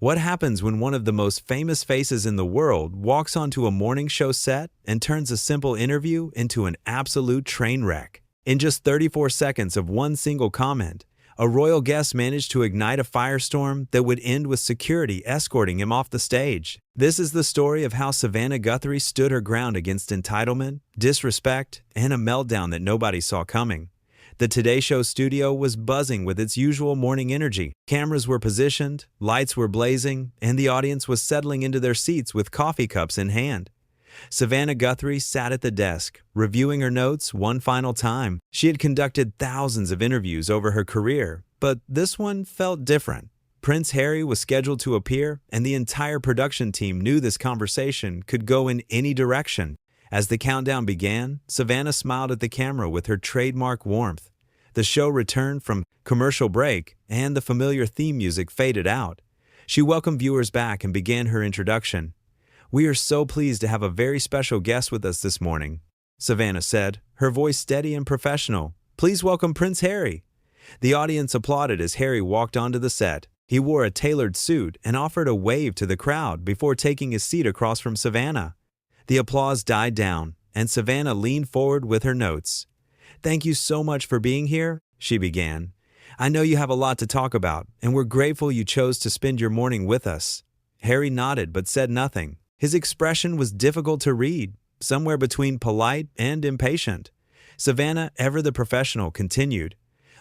What happens when one of the most famous faces in the world walks onto a morning show set and turns a simple interview into an absolute train wreck? In just 34 seconds of one single comment, a royal guest managed to ignite a firestorm that would end with security escorting him off the stage. This is the story of how Savannah Guthrie stood her ground against entitlement, disrespect, and a meltdown that nobody saw coming. The Today Show studio was buzzing with its usual morning energy. Cameras were positioned, lights were blazing, and the audience was settling into their seats with coffee cups in hand. Savannah Guthrie sat at the desk, reviewing her notes one final time. She had conducted thousands of interviews over her career, but this one felt different. Prince Harry was scheduled to appear, and the entire production team knew this conversation could go in any direction. As the countdown began, Savannah smiled at the camera with her trademark warmth. The show returned from commercial break, and the familiar theme music faded out. She welcomed viewers back and began her introduction. "We are so pleased to have a very special guest with us this morning," Savannah said, her voice steady and professional. "Please welcome Prince Harry." The audience applauded as Harry walked onto the set. He wore a tailored suit and offered a wave to the crowd before taking his seat across from Savannah. The applause died down, and Savannah leaned forward with her notes. "Thank you so much for being here," she began. "I know you have a lot to talk about, and we're grateful you chose to spend your morning with us." Harry nodded but said nothing. His expression was difficult to read, somewhere between polite and impatient. Savannah, ever the professional, continued.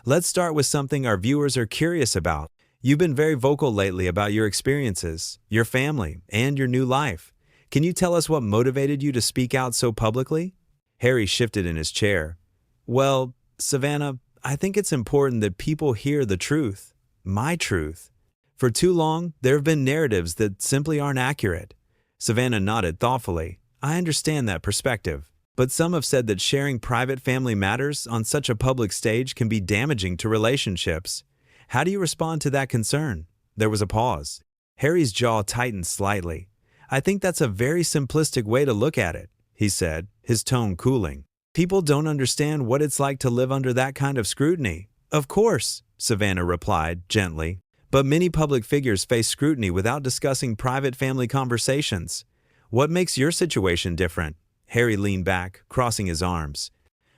"Let's start with something our viewers are curious about. You've been very vocal lately about your experiences, your family, and your new life. Can you tell us what motivated you to speak out so publicly?" Harry shifted in his chair. "Well, Savannah, I think it's important that people hear the truth, my truth. For too long, there have been narratives that simply aren't accurate." Savannah nodded thoughtfully. "I understand that perspective. But some have said that sharing private family matters on such a public stage can be damaging to relationships. How do you respond to that concern?" There was a pause. Harry's jaw tightened slightly. "I think that's a very simplistic way to look at it," he said, his tone cooling. "People don't understand what it's like to live under that kind of scrutiny." "Of course," Savannah replied, gently. "But many public figures face scrutiny without discussing private family conversations. What makes your situation different?" Harry leaned back, crossing his arms.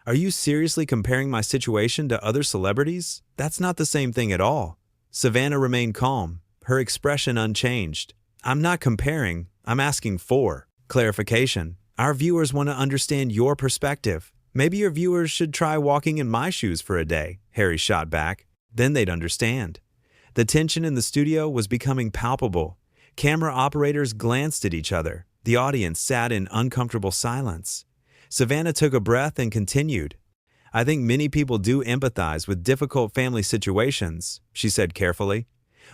"Are you seriously comparing my situation to other celebrities? That's not the same thing at all." Savannah remained calm, her expression unchanged. "I'm not comparing, I'm asking for clarification. Our viewers want to understand your perspective. Maybe your viewers should try walking in my shoes for a day," Harry shot back. "Then they'd understand." The tension in the studio was becoming palpable. Camera operators glanced at each other. The audience sat in uncomfortable silence. Savannah took a breath and continued. "I think many people do empathize with difficult family situations," she said carefully.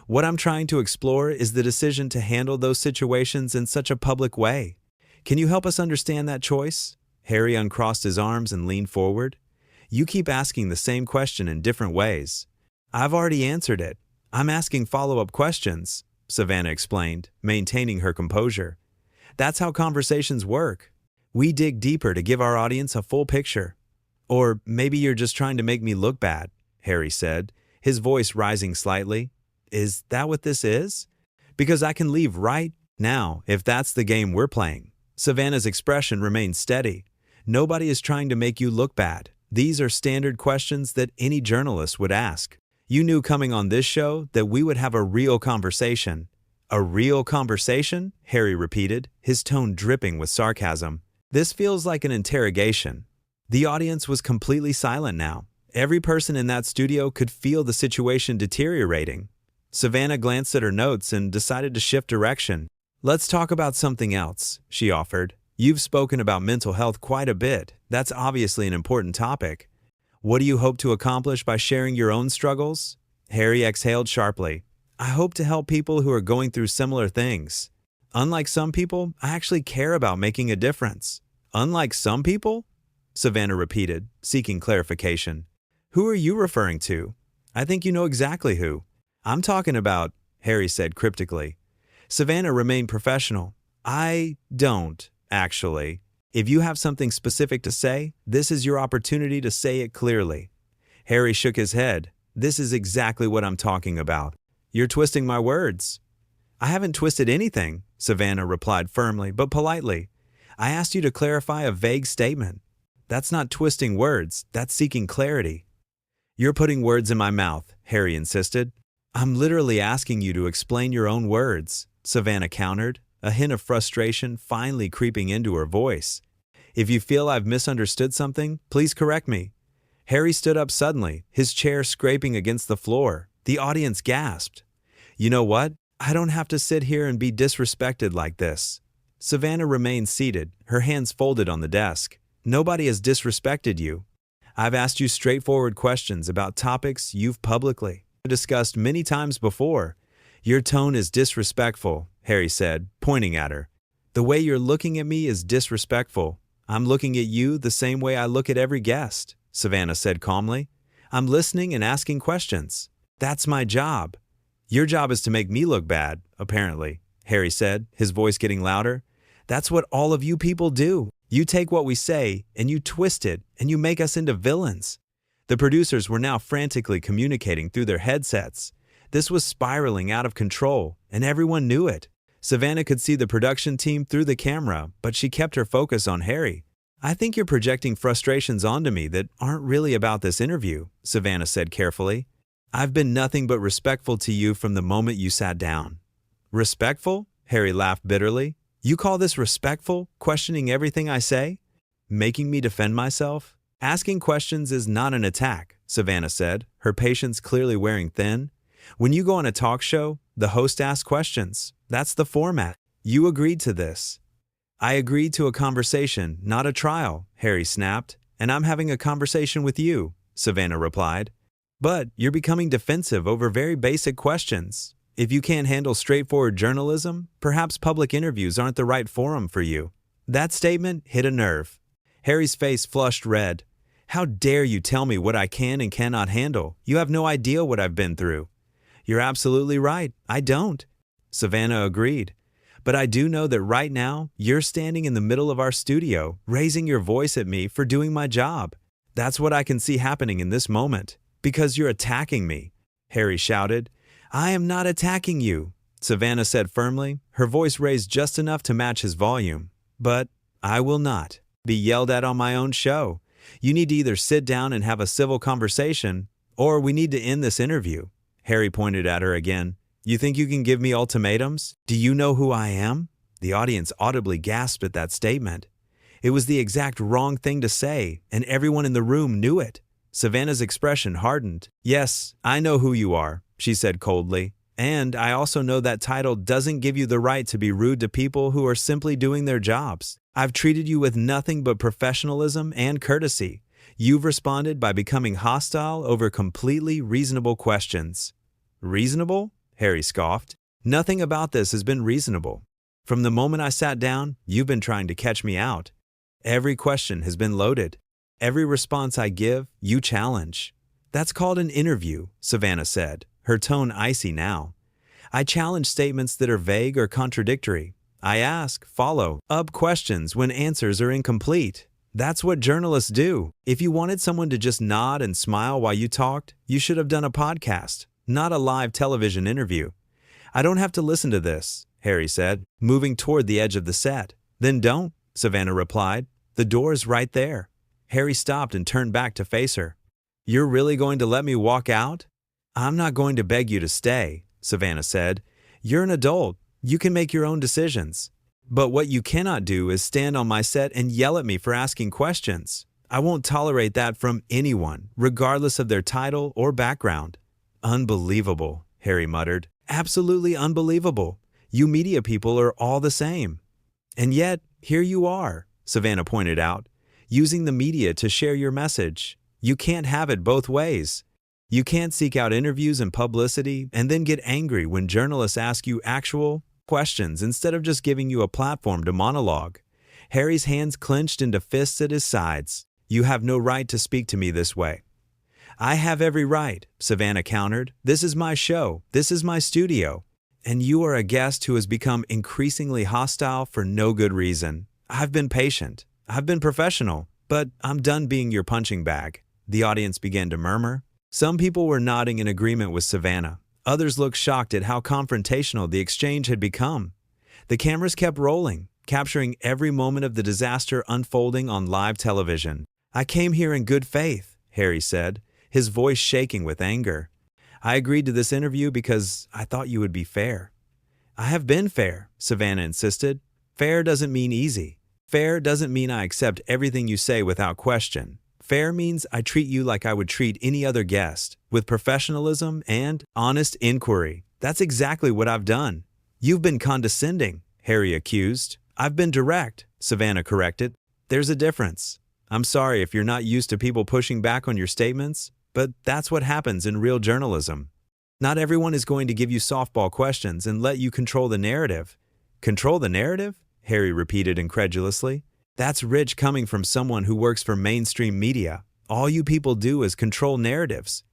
"What I'm trying to explore is the decision to handle those situations in such a public way. Can you help us understand that choice?" Harry uncrossed his arms and leaned forward. "You keep asking the same question in different ways." "I've already answered it. I'm asking follow-up questions," Savannah explained, maintaining her composure. "That's how conversations work. We dig deeper to give our audience a full picture." "Or maybe you're just trying to make me look bad," Harry said, his voice rising slightly. "Is that what this is? Because I can leave right now if that's the game we're playing." Savannah's expression remained steady. "Nobody is trying to make you look bad. These are standard questions that any journalist would ask. You knew coming on this show that we would have a real conversation." "A real conversation?" Harry repeated, his tone dripping with sarcasm. "This feels like an interrogation." The audience was completely silent now. Every person in that studio could feel the situation deteriorating. Savannah glanced at her notes and decided to shift direction. "Let's talk about something else," she offered. "You've spoken about mental health quite a bit. That's obviously an important topic. What do you hope to accomplish by sharing your own struggles?" Harry exhaled sharply. "I hope to help people who are going through similar things. Unlike some people, I actually care about making a difference." "Unlike some people?" Savannah repeated, seeking clarification. "Who are you referring to?" "I think you know exactly who." "I'm talking about," Harry said cryptically. Savannah remained professional. "I don't, actually. If you have something specific to say, this is your opportunity to say it clearly." Harry shook his head. "This is exactly what I'm talking about." "You're twisting my words." I haven't twisted anything, Savannah replied firmly but politely. I asked you to clarify a vague statement. That's not twisting words, that's seeking clarity. You're putting words in my mouth, Harry insisted. I'm literally asking you to explain your own words, Savannah countered, a hint of frustration finally creeping into her voice. If you feel I've misunderstood something, please correct me. Harry stood up suddenly, his chair scraping against the floor. The audience gasped. You know what? I don't have to sit here and be disrespected like this. Savannah remained seated, her hands folded on the desk. Nobody has disrespected you. I've asked you straightforward questions about topics you've publicly discussed many times before. Your tone is disrespectful, Harry said, pointing at her. The way you're looking at me is disrespectful. I'm looking at you the same way I look at every guest, Savannah said calmly. I'm listening and asking questions. That's my job. Your job is to make me look bad, apparently, Harry said, his voice getting louder. That's what all of you people do. You take what we say and you twist it and you make us into villains. The producers were now frantically communicating through their headsets. This was spiraling out of control, and everyone knew it. Savannah could see the production team through the camera, but she kept her focus on Harry. I think you're projecting frustrations onto me that aren't really about this interview, Savannah said carefully. I've been nothing but respectful to you from the moment you sat down. Respectful? Harry laughed bitterly. You call this respectful, questioning everything I say? Making me defend myself? Asking questions is not an attack, Savannah said, her patience clearly wearing thin. When you go on a talk show, the host asks questions. That's the format. You agreed to this. I agreed to a conversation, not a trial, Harry snapped, and I'm having a conversation with you, Savannah replied. But you're becoming defensive over very basic questions. If you can't handle straightforward journalism, perhaps public interviews aren't the right forum for you. That statement hit a nerve. Harry's face flushed red. How dare you tell me what I can and cannot handle? You have no idea what I've been through. You're absolutely right. I don't. Savannah agreed. But I do know that right now, you're standing in the middle of our studio, raising your voice at me for doing my job. That's what I can see happening in this moment. Because you're attacking me, Harry shouted. I am not attacking you, Savannah said firmly, her voice raised just enough to match his volume. But I will not be yelled at on my own show. You need to either sit down and have a civil conversation, or we need to end this interview. Harry pointed at her again. You think you can give me ultimatums? Do you know who I am? The audience audibly gasped at that statement. It was the exact wrong thing to say, and everyone in the room knew it. Savannah's expression hardened. Yes, I know who you are, she said coldly. And I also know that title doesn't give you the right to be rude to people who are simply doing their jobs. I've treated you with nothing but professionalism and courtesy. You've responded by becoming hostile over completely reasonable questions. Reasonable? Harry scoffed. Nothing about this has been reasonable. From the moment I sat down, you've been trying to catch me out. Every question has been loaded. Every response I give, you challenge. That's called an interview, Savannah said, her tone icy now. I challenge statements that are vague or contradictory. I ask follow-up questions when answers are incomplete. That's what journalists do. If you wanted someone to just nod and smile while you talked, you should have done a podcast, not a live television interview. I don't have to listen to this, Harry said, moving toward the edge of the set. Then don't, Savannah replied. The door is right there. Harry stopped and turned back to face her. You're really going to let me walk out? I'm not going to beg you to stay, Savannah said. You're an adult. You can make your own decisions. But what you cannot do is stand on my set and yell at me for asking questions. I won't tolerate that from anyone, regardless of their title or background. Unbelievable, Harry muttered. Absolutely unbelievable. You media people are all the same. And yet, here you are, Savannah pointed out, using the media to share your message. You can't have it both ways. You can't seek out interviews and publicity and then get angry when journalists ask you actual questions instead of just giving you a platform to monologue. Harry's hands clenched into fists at his sides. You have no right to speak to me this way. I have every right, Savannah countered. This is my show. This is my studio. And you are a guest who has become increasingly hostile for no good reason. I've been patient. I've been professional. But I'm done being your punching bag. The audience began to murmur. Some people were nodding in agreement with Savannah. Others looked shocked at how confrontational the exchange had become. The cameras kept rolling, capturing every moment of the disaster unfolding on live television. "I came here in good faith," Harry said, his voice shaking with anger. "I agreed to this interview because I thought you would be fair." "I have been fair," Savannah insisted. "Fair doesn't mean easy. Fair doesn't mean I accept everything you say without question. Fair means I treat you like I would treat any other guest, with professionalism and honest inquiry. That's exactly what I've done." "You've been condescending," Harry accused. "I've been direct," Savannah corrected. "There's a difference. I'm sorry if you're not used to people pushing back on your statements, but that's what happens in real journalism. Not everyone is going to give you softball questions and let you control the narrative." "Control the narrative?" Harry repeated incredulously. "That's rich coming from someone who works for mainstream media. All you people do is control narratives."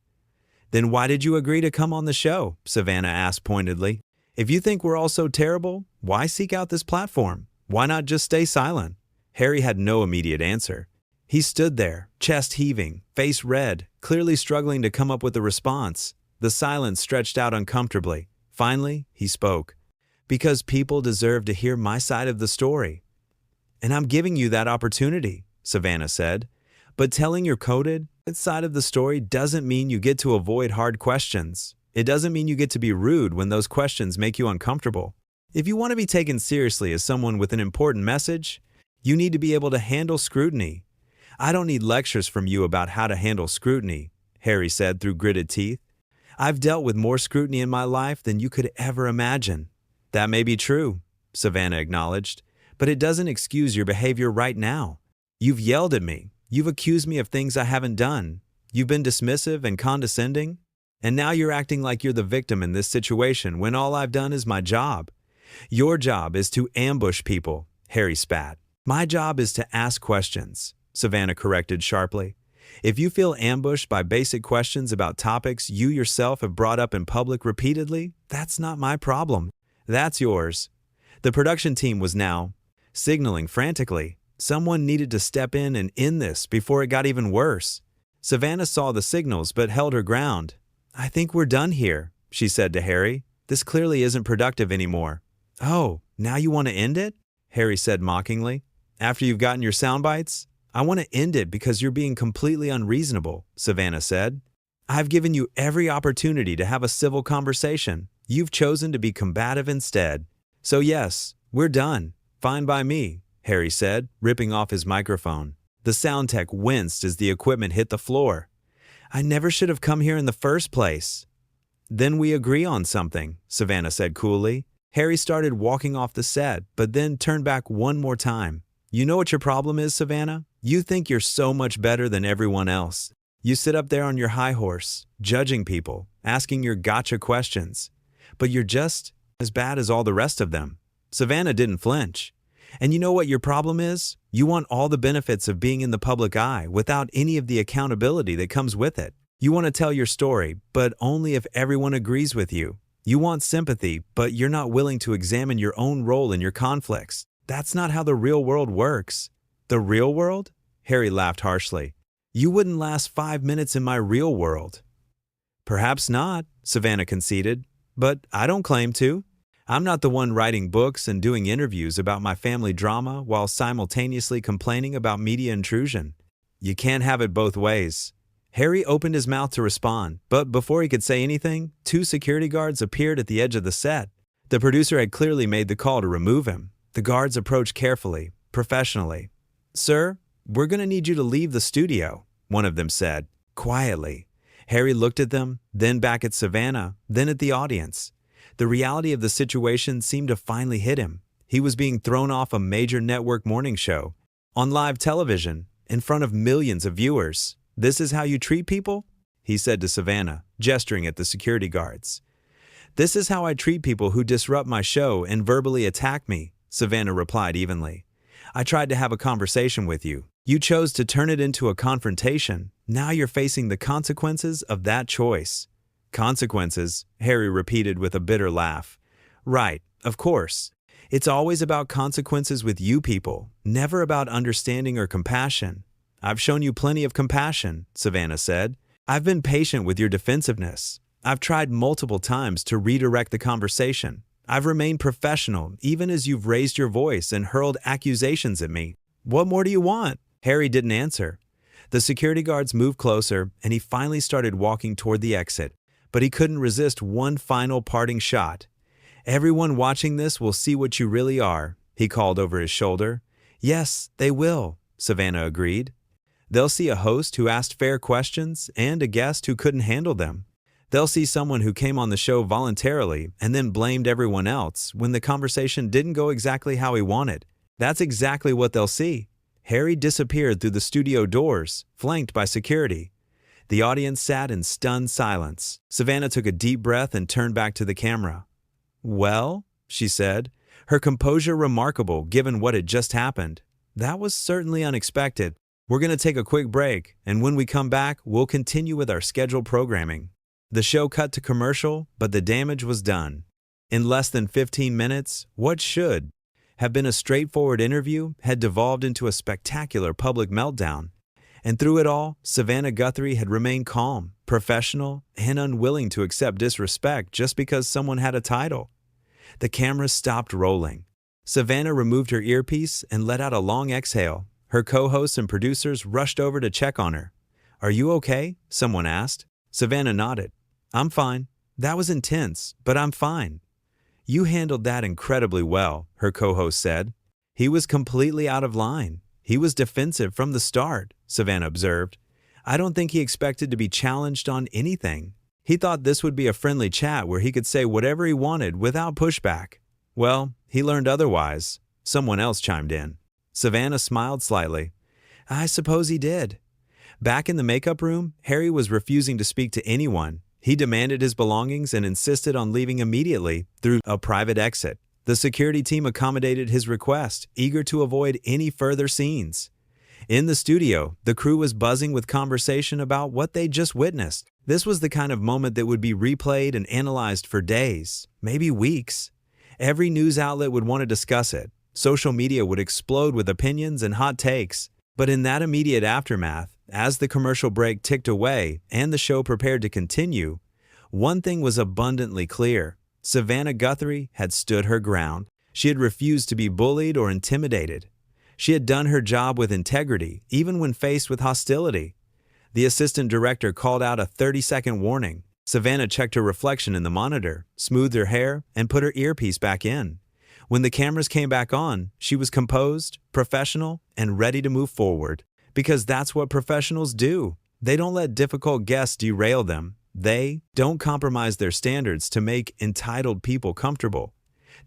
"Then why did you agree to come on the show?" Savannah asked pointedly. "If you think we're all so terrible, why seek out this platform? Why not just stay silent?" Harry had no immediate answer. He stood there, chest heaving, face red, clearly struggling to come up with a response. The silence stretched out uncomfortably. Finally, he spoke. "Because people deserve to hear my side of the story." "And I'm giving you that opportunity," Savannah said. "But telling your coded side of the story doesn't mean you get to avoid hard questions. It doesn't mean you get to be rude when those questions make you uncomfortable. If you want to be taken seriously as someone with an important message, you need to be able to handle scrutiny." "I don't need lectures from you about how to handle scrutiny," Harry said through gritted teeth. "I've dealt with more scrutiny in my life than you could ever imagine." "That may be true," Savannah acknowledged, "but it doesn't excuse your behavior right now. You've yelled at me. You've accused me of things I haven't done. You've been dismissive and condescending. And now you're acting like you're the victim in this situation when all I've done is my job." "Your job is to ambush people," Harry spat. "My job is to ask questions," Savannah corrected sharply. "If you feel ambushed by basic questions about topics you yourself have brought up in public repeatedly, that's not my problem. That's yours." The production team was now signaling frantically. Someone needed to step in and end this before it got even worse. Savannah saw the signals but held her ground. "I think we're done here," she said to Harry. "This clearly isn't productive anymore." "Oh, now you want to end it?" Harry said mockingly. "After you've gotten your sound bites?" "I want to end it because you're being completely unreasonable," Savannah said. "I've given you every opportunity to have a civil conversation. You've chosen to be combative instead. So yes, we're done. Fine by me," Harry said, ripping off his microphone. The sound tech winced as the equipment hit the floor. "I never should have come here in the first place." "Then we agree on something," Savannah said coolly. Harry started walking off the set, but then turned back one more time. "You know what your problem is, Savannah? You think you're so much better than everyone else. You sit up there on your high horse, judging people, asking your gotcha questions. But you're just as bad as all the rest of them." Savannah didn't flinch. "And you know what your problem is? You want all the benefits of being in the public eye without any of the accountability that comes with it. You want to tell your story, but only if everyone agrees with you. You want sympathy, but you're not willing to examine your own role in your conflicts. That's not how the real world works." "The real world?" Harry laughed harshly. "You wouldn't last 5 minutes in my real world." "Perhaps not," Savannah conceded, "but I don't claim to. I'm not the one writing books and doing interviews about my family drama while simultaneously complaining about media intrusion. You can't have it both ways." Harry opened his mouth to respond, but before he could say anything, 2 security guards appeared at the edge of the set. The producer had clearly made the call to remove him. The guards approached carefully, professionally. "Sir, we're going to need you to leave the studio," one of them said, quietly. Harry looked at them, then back at Savannah, then at the audience. The reality of the situation seemed to finally hit him. He was being thrown off a major network morning show, on live television, in front of millions of viewers. "This is how you treat people?" he said to Savannah, gesturing at the security guards. "This is how I treat people who disrupt my show and verbally attack me," Savannah replied evenly. "I tried to have a conversation with you. You chose to turn it into a confrontation. Now you're facing the consequences of that choice." "Consequences," Harry repeated with a bitter laugh. "Right, of course. It's always about consequences with you people, never about understanding or compassion." "I've shown you plenty of compassion," Savannah said. "I've been patient with your defensiveness. I've tried multiple times to redirect the conversation. I've remained professional even as you've raised your voice and hurled accusations at me. What more do you want?" Harry didn't answer. The security guards moved closer, and he finally started walking toward the exit. But he couldn't resist one final parting shot. "Everyone watching this will see what you really are," he called over his shoulder. "Yes, they will," Savannah agreed. "They'll see a host who asked fair questions and a guest who couldn't handle them. They'll see someone who came on the show voluntarily and then blamed everyone else when the conversation didn't go exactly how he wanted. That's exactly what they'll see." Harry disappeared through the studio doors, flanked by security. The audience sat in stunned silence. Savannah took a deep breath and turned back to the camera. "Well," she said, her composure remarkable given what had just happened. "That was certainly unexpected. We're going to take a quick break, and when we come back, we'll continue with our scheduled programming." The show cut to commercial, but the damage was done. In less than 15 minutes, what should have been a straightforward interview had devolved into a spectacular public meltdown. And through it all, Savannah Guthrie had remained calm, professional, and unwilling to accept disrespect just because someone had a title. The camera stopped rolling. Savannah removed her earpiece and let out a long exhale. Her co-hosts and producers rushed over to check on her. "Are you okay?" someone asked. Savannah nodded. "I'm fine. That was intense, but I'm fine." "You handled that incredibly well," her co-host said. "He was completely out of line. He was defensive from the start," Savannah observed. "I don't think he expected to be challenged on anything. He thought this would be a friendly chat where he could say whatever he wanted without pushback." "Well, he learned otherwise," someone else chimed in. Savannah smiled slightly. "I suppose he did." Back in the makeup room, Harry was refusing to speak to anyone. He demanded his belongings and insisted on leaving immediately through a private exit. The security team accommodated his request, eager to avoid any further scenes. In the studio, the crew was buzzing with conversation about what they'd just witnessed. This was the kind of moment that would be replayed and analyzed for days, maybe weeks. Every news outlet would want to discuss it. Social media would explode with opinions and hot takes. But in that immediate aftermath, as the commercial break ticked away and the show prepared to continue, one thing was abundantly clear. Savannah Guthrie had stood her ground. She had refused to be bullied or intimidated. She had done her job with integrity, even when faced with hostility. The assistant director called out a 30-second warning. Savannah checked her reflection in the monitor, smoothed her hair, and put her earpiece back in. When the cameras came back on, she was composed, professional, and ready to move forward. Because that's what professionals do. They don't let difficult guests derail them. They don't compromise their standards to make entitled people comfortable.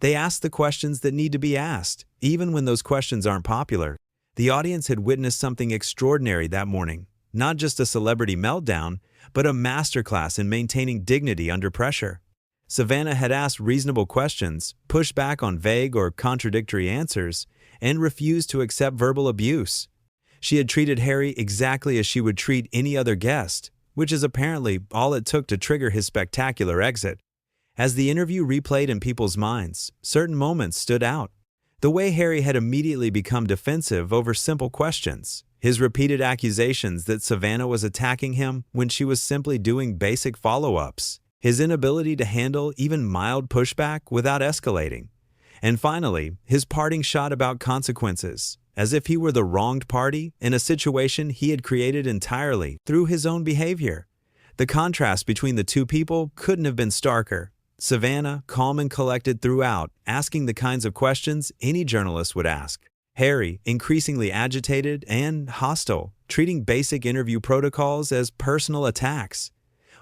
They ask the questions that need to be asked, even when those questions aren't popular. The audience had witnessed something extraordinary that morning. Not just a celebrity meltdown, but a masterclass in maintaining dignity under pressure. Savannah had asked reasonable questions, pushed back on vague or contradictory answers, and refused to accept verbal abuse. She had treated Harry exactly as she would treat any other guest, which is apparently all it took to trigger his spectacular exit. As the interview replayed in people's minds, certain moments stood out. The way Harry had immediately become defensive over simple questions, his repeated accusations that Savannah was attacking him when she was simply doing basic follow-ups, his inability to handle even mild pushback without escalating, and finally, his parting shot about consequences, as if he were the wronged party in a situation he had created entirely through his own behavior. The contrast between the two people couldn't have been starker. Savannah, calm and collected throughout, asking the kinds of questions any journalist would ask. Harry, increasingly agitated and hostile, treating basic interview protocols as personal attacks.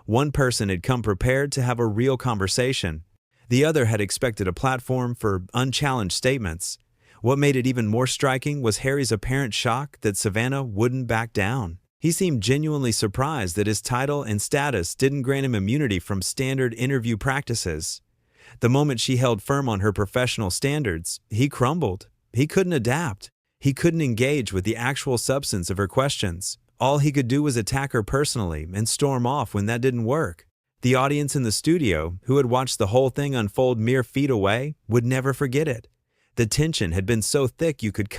One person had come prepared to have a real conversation. The other had expected a platform for unchallenged statements. What made it even more striking was Harry's apparent shock that Savannah wouldn't back down. He seemed genuinely surprised that his title and status didn't grant him immunity from standard interview practices. The moment she held firm on her professional standards, he crumbled. He couldn't adapt. He couldn't engage with the actual substance of her questions. All he could do was attack her personally and storm off when that didn't work. The audience in the studio, who had watched the whole thing unfold mere feet away, would never forget it. The tension had been so thick you could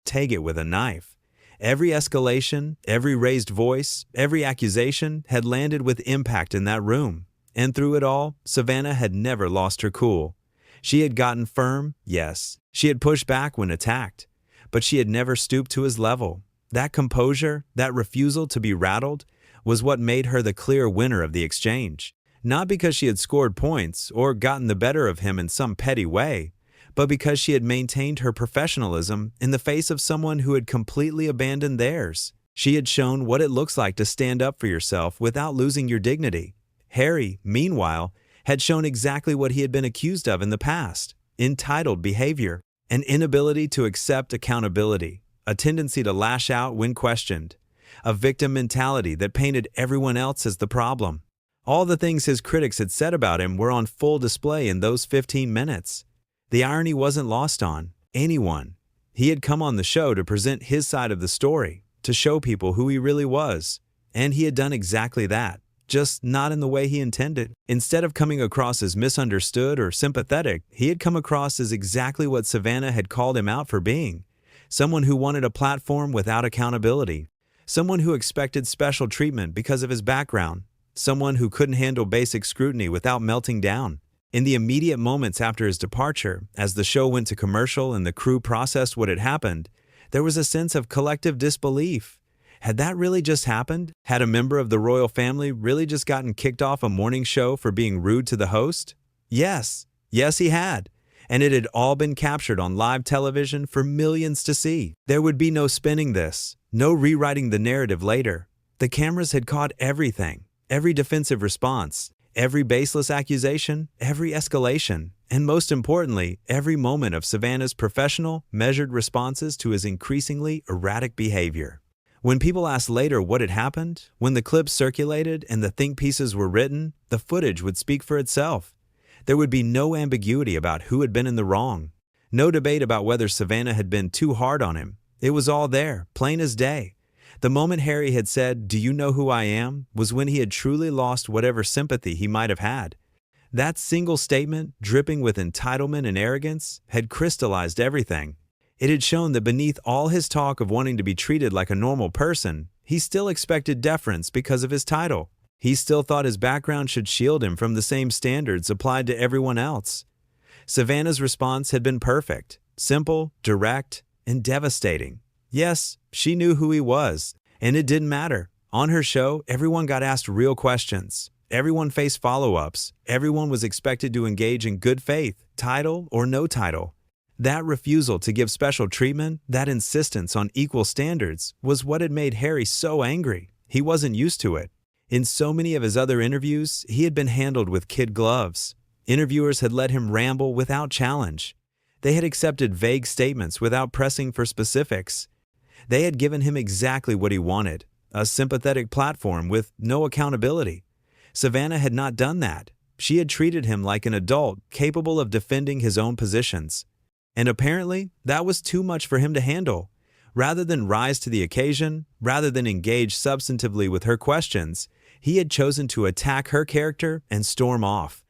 take it with a knife. Every escalation, every raised voice, every accusation had landed with impact in that room. And through it all, Savannah had never lost her cool. She had gotten firm, yes. She had pushed back when attacked. But she had never stooped to his level. That composure, that refusal to be rattled, was what made her the clear winner of the exchange. Not because she had scored points or gotten the better of him in some petty way, but because she had maintained her professionalism in the face of someone who had completely abandoned theirs. She had shown what it looks like to stand up for yourself without losing your dignity. Harry, meanwhile, had shown exactly what he had been accused of in the past: entitled behavior, an inability to accept accountability, a tendency to lash out when questioned, a victim mentality that painted everyone else as the problem. All the things his critics had said about him were on full display in those 15 minutes. The irony wasn't lost on anyone. He had come on the show to present his side of the story, to show people who he really was. And he had done exactly that, just not in the way he intended. Instead of coming across as misunderstood or sympathetic, he had come across as exactly what Savannah had called him out for being: someone who wanted a platform without accountability, someone who expected special treatment because of his background, someone who couldn't handle basic scrutiny without melting down. In the immediate moments after his departure, as the show went to commercial and the crew processed what had happened, there was a sense of collective disbelief. Had that really just happened? Had a member of the royal family really just gotten kicked off a morning show for being rude to the host? Yes, he had. And it had all been captured on live television for millions to see. There would be no spinning this, no rewriting the narrative later. The cameras had caught everything, every defensive response, every baseless accusation, every escalation, and most importantly, every moment of Savannah's professional, measured responses to his increasingly erratic behavior. When people asked later what had happened, when the clips circulated and the think pieces were written, the footage would speak for itself. There would be no ambiguity about who had been in the wrong. No debate about whether Savannah had been too hard on him. It was all there, plain as day. The moment Harry had said, "Do you know who I am?" was when he had truly lost whatever sympathy he might have had. That single statement, dripping with entitlement and arrogance, had crystallized everything. It had shown that beneath all his talk of wanting to be treated like a normal person, he still expected deference because of his title. He still thought his background should shield him from the same standards applied to everyone else. Savannah's response had been perfect, simple, direct, and devastating. Yes, she knew who he was, and it didn't matter. On her show, everyone got asked real questions. Everyone faced follow-ups. Everyone was expected to engage in good faith, title or no title. That refusal to give special treatment, that insistence on equal standards, was what had made Harry so angry. He wasn't used to it. In so many of his other interviews, he had been handled with kid gloves. Interviewers had let him ramble without challenge. They had accepted vague statements without pressing for specifics. They had given him exactly what he wanted, a sympathetic platform with no accountability. Savannah had not done that. She had treated him like an adult capable of defending his own positions. And apparently, that was too much for him to handle. Rather than rise to the occasion, rather than engage substantively with her questions, he had chosen to attack her character and storm off.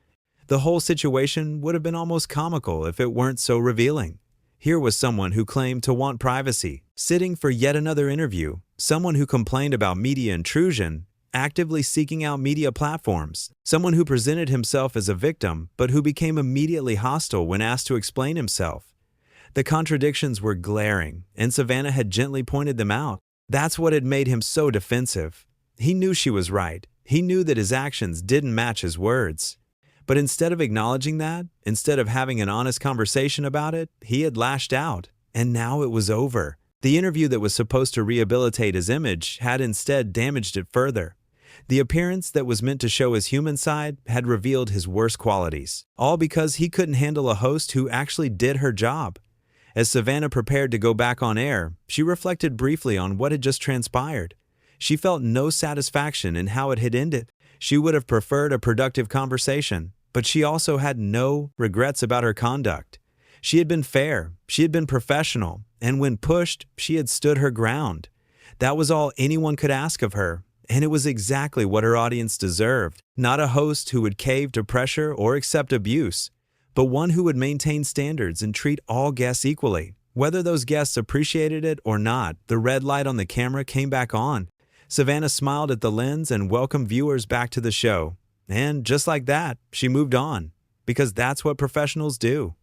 The whole situation would have been almost comical if it weren't so revealing. Here was someone who claimed to want privacy, sitting for yet another interview, someone who complained about media intrusion, actively seeking out media platforms, someone who presented himself as a victim but who became immediately hostile when asked to explain himself. The contradictions were glaring, and Savannah had gently pointed them out. That's what had made him so defensive. He knew she was right. He knew that his actions didn't match his words. But instead of acknowledging that, instead of having an honest conversation about it, he had lashed out. And now it was over. The interview that was supposed to rehabilitate his image had instead damaged it further. The appearance that was meant to show his human side had revealed his worst qualities, all because he couldn't handle a host who actually did her job. As Savannah prepared to go back on air, she reflected briefly on what had just transpired. She felt no satisfaction in how it had ended. She would have preferred a productive conversation, but she also had no regrets about her conduct. She had been fair, she had been professional, and when pushed, she had stood her ground. That was all anyone could ask of her, and it was exactly what her audience deserved. Not a host who would cave to pressure or accept abuse, but one who would maintain standards and treat all guests equally. Whether those guests appreciated it or not, the red light on the camera came back on. Savannah smiled at the lens and welcomed viewers back to the show. And just like that, she moved on. Because that's what professionals do.